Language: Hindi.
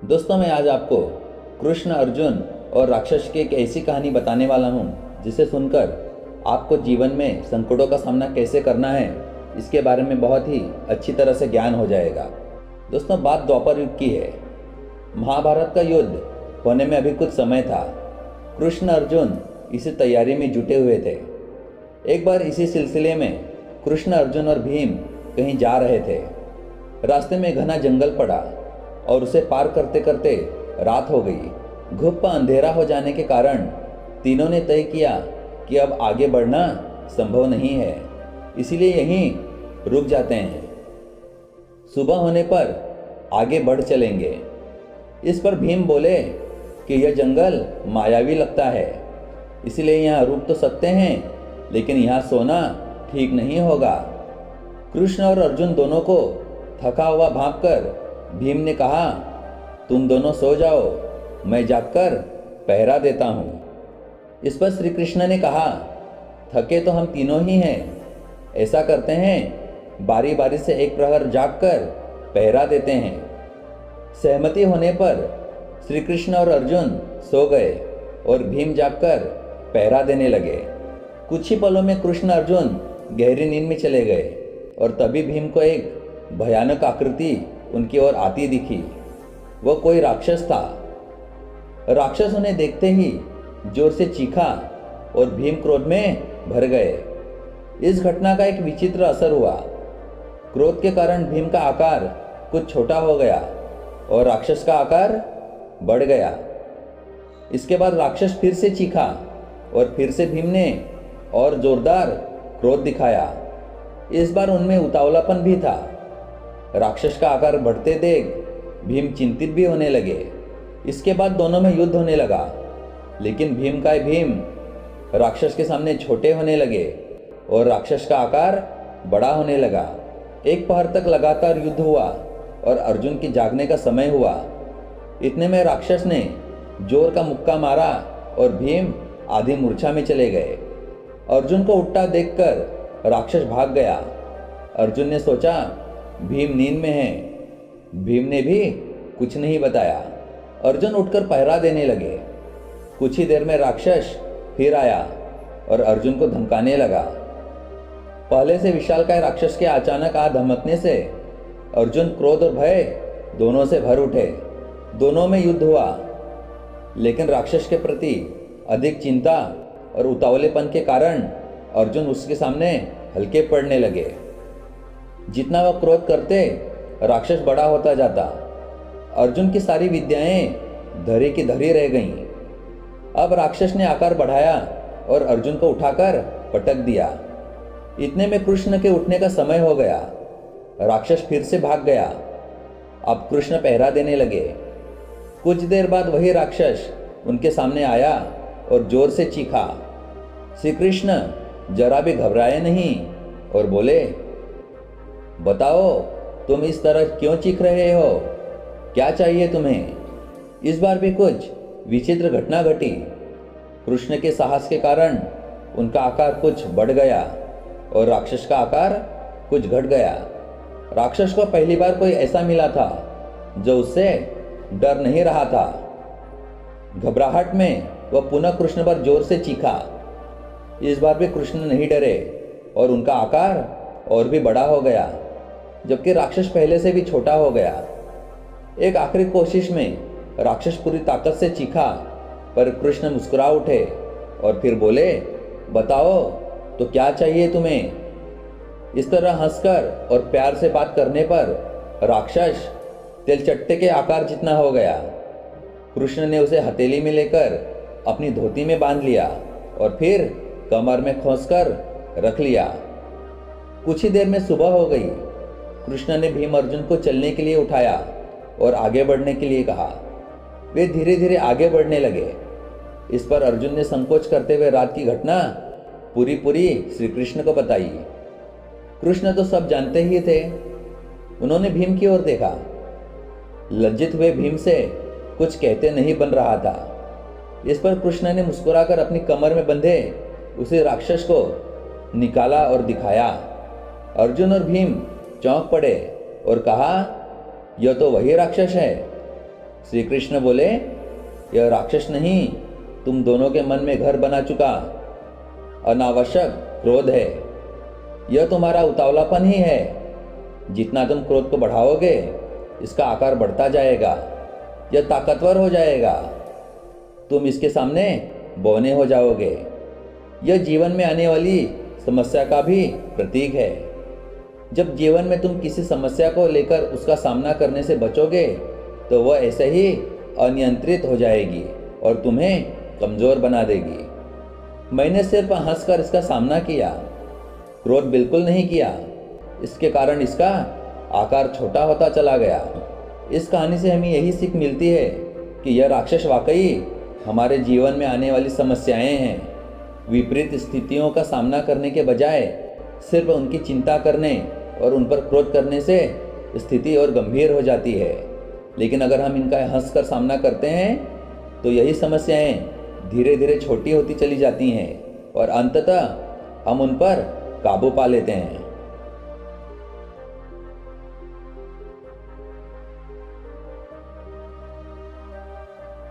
दोस्तों, मैं आज आपको कृष्ण, अर्जुन और राक्षस की एक ऐसी कहानी बताने वाला हूँ जिसे सुनकर आपको जीवन में संकटों का सामना कैसे करना है इसके बारे में बहुत ही अच्छी तरह से ज्ञान हो जाएगा। दोस्तों, बात द्वापर युग की है। महाभारत का युद्ध होने में अभी कुछ समय था। कृष्ण अर्जुन इसी तैयारी में जुटे हुए थे। एक बार इसी सिलसिले में कृष्ण, अर्जुन और भीम कहीं जा रहे थे। रास्ते में घना जंगल पड़ा और उसे पार करते करते रात हो गई। घुप अंधेरा हो जाने के कारण तीनों ने तय किया कि अब आगे बढ़ना संभव नहीं है, इसीलिए यहीं रुक जाते हैं। सुबह होने पर आगे बढ़ चलेंगे। इस पर भीम बोले कि यह जंगल मायावी लगता है, इसलिए यहाँ रुक तो सकते हैं, लेकिन यहाँ सोना ठीक नहीं होगा। कृष्ण और अर्जुन दोनों को थका हुआ भांपकर भीम ने कहा, तुम दोनों सो जाओ, मैं जागकर पहरा देता हूँ। इस पर श्री कृष्ण ने कहा, थके तो हम तीनों ही हैं। ऐसा करते हैं, बारी बारी से एक प्रहर जागकर पहरा देते हैं। सहमति होने पर श्री कृष्ण और अर्जुन सो गए और भीम जागकर पहरा देने लगे। कुछ ही पलों में कृष्ण अर्जुन गहरी नींद में चले गए और तभी भीम को एक भयानक आकृति उनकी ओर आती दिखी। वह कोई राक्षस था। राक्षस उन्हें देखते ही जोर से चीखा और भीम क्रोध में भर गए। इस घटना का एक विचित्र असर हुआ। क्रोध के कारण भीम का आकार कुछ छोटा हो गया और राक्षस का आकार बढ़ गया। इसके बाद राक्षस फिर से चीखा और फिर से भीम ने और जोरदार क्रोध दिखाया। इस बार उनमें उतावलापन भी था। राक्षस का आकार बढ़ते देख भीम चिंतित भी होने लगे। इसके बाद दोनों में युद्ध होने लगा, लेकिन भीम राक्षस के सामने छोटे होने लगे और राक्षस का आकार बड़ा होने लगा। एक पहर तक लगातार युद्ध हुआ और अर्जुन की जागने का समय हुआ। इतने में राक्षस ने जोर का मुक्का मारा और भीम आधी मूर्छा में चले गए। अर्जुन को उठता देखकर राक्षस भाग गया। अर्जुन ने सोचा भीम नींद में है। भीम ने भी कुछ नहीं बताया। अर्जुन उठकर पहरा देने लगे। कुछ ही देर में राक्षस फिर आया और अर्जुन को धमकाने लगा। पहले से विशालकाय राक्षस के अचानक आ धमकने से अर्जुन क्रोध और भय दोनों से भर उठे। दोनों में युद्ध हुआ, लेकिन राक्षस के प्रति अधिक चिंता और उतावलेपन के कारण अर्जुन उसके सामने हल्के पड़ने लगे। जितना वह क्रोध करते, राक्षस बड़ा होता जाता। अर्जुन की सारी विद्याएं धरी की धरी रह गईं। अब राक्षस ने आकार बढ़ाया और अर्जुन को उठाकर पटक दिया। इतने में कृष्ण के उठने का समय हो गया। राक्षस फिर से भाग गया। अब कृष्ण पहरा देने लगे। कुछ देर बाद वही राक्षस उनके सामने आया और जोर से चीखा। श्री कृष्ण जरा भी घबराए नहीं और बोले, बताओ तुम इस तरह क्यों चीख रहे हो? क्या चाहिए तुम्हें? इस बार भी कुछ विचित्र घटना घटी। कृष्ण के साहस के कारण उनका आकार कुछ बढ़ गया और राक्षस का आकार कुछ घट गया। राक्षस को पहली बार कोई ऐसा मिला था जो उससे डर नहीं रहा था। घबराहट में वह पुनः कृष्ण पर जोर से चीखा। इस बार भी कृष्ण नहीं डरे और उनका आकार और भी बड़ा हो गया, जबकि राक्षस पहले से भी छोटा हो गया। एक आखिरी कोशिश में राक्षस पूरी ताकत से चीखा, पर कृष्ण मुस्कुरा उठे और फिर बोले, बताओ तो क्या चाहिए तुम्हें? इस तरह हंसकर और प्यार से बात करने पर राक्षस तेलचट्टे के आकार जितना हो गया। कृष्ण ने उसे हथेली में लेकर अपनी धोती में बांध लिया और फिर कमर में खोसकर रख लिया। कुछ ही देर में सुबह हो गई। कृष्ण ने भीम अर्जुन को चलने के लिए उठाया और आगे बढ़ने के लिए कहा। वे धीरे धीरे आगे बढ़ने लगे। इस पर अर्जुन ने संकोच करते हुए रात की घटना पूरी श्री कृष्ण को बताई। कृष्ण तो सब जानते ही थे। उन्होंने भीम की ओर देखा। लज्जित हुए भीम से कुछ कहते नहीं बन रहा था। इस पर कृष्ण ने मुस्कुराकर अपनी कमर में बंधे उसे राक्षस को निकाला और दिखाया। अर्जुन और भीम चौंक पड़े और कहा, यह तो वही राक्षस है। श्री कृष्ण बोले, यह राक्षस नहीं, तुम दोनों के मन में घर बना चुका अनावश्यक क्रोध है। यह तुम्हारा उतावलापन ही है। जितना तुम क्रोध को बढ़ाओगे, इसका आकार बढ़ता जाएगा, यह ताकतवर हो जाएगा। तुम इसके सामने बौने हो जाओगे। यह जीवन में आने वाली समस्या का भी प्रतीक है। जब जीवन में तुम किसी समस्या को लेकर उसका सामना करने से बचोगे, तो वह ऐसे ही अनियंत्रित हो जाएगी और तुम्हें कमज़ोर बना देगी। मैंने सिर्फ हंसकर इसका सामना किया, क्रोध बिल्कुल नहीं किया। इसके कारण इसका आकार छोटा होता चला गया। इस कहानी से हमें यही सीख मिलती है कि यह राक्षस वाकई हमारे जीवन में आने वाली समस्याएं हैं। विपरीत स्थितियों का सामना करने के बजाय सिर्फ उनकी चिंता करने और उन पर क्रोध करने से स्थिति और गंभीर हो जाती है। लेकिन अगर हम इनका हंसकर सामना करते हैं, तो यही समस्याएं धीरे धीरे छोटी होती चली जाती हैं और अंततः हम उन पर काबू पा लेते हैं।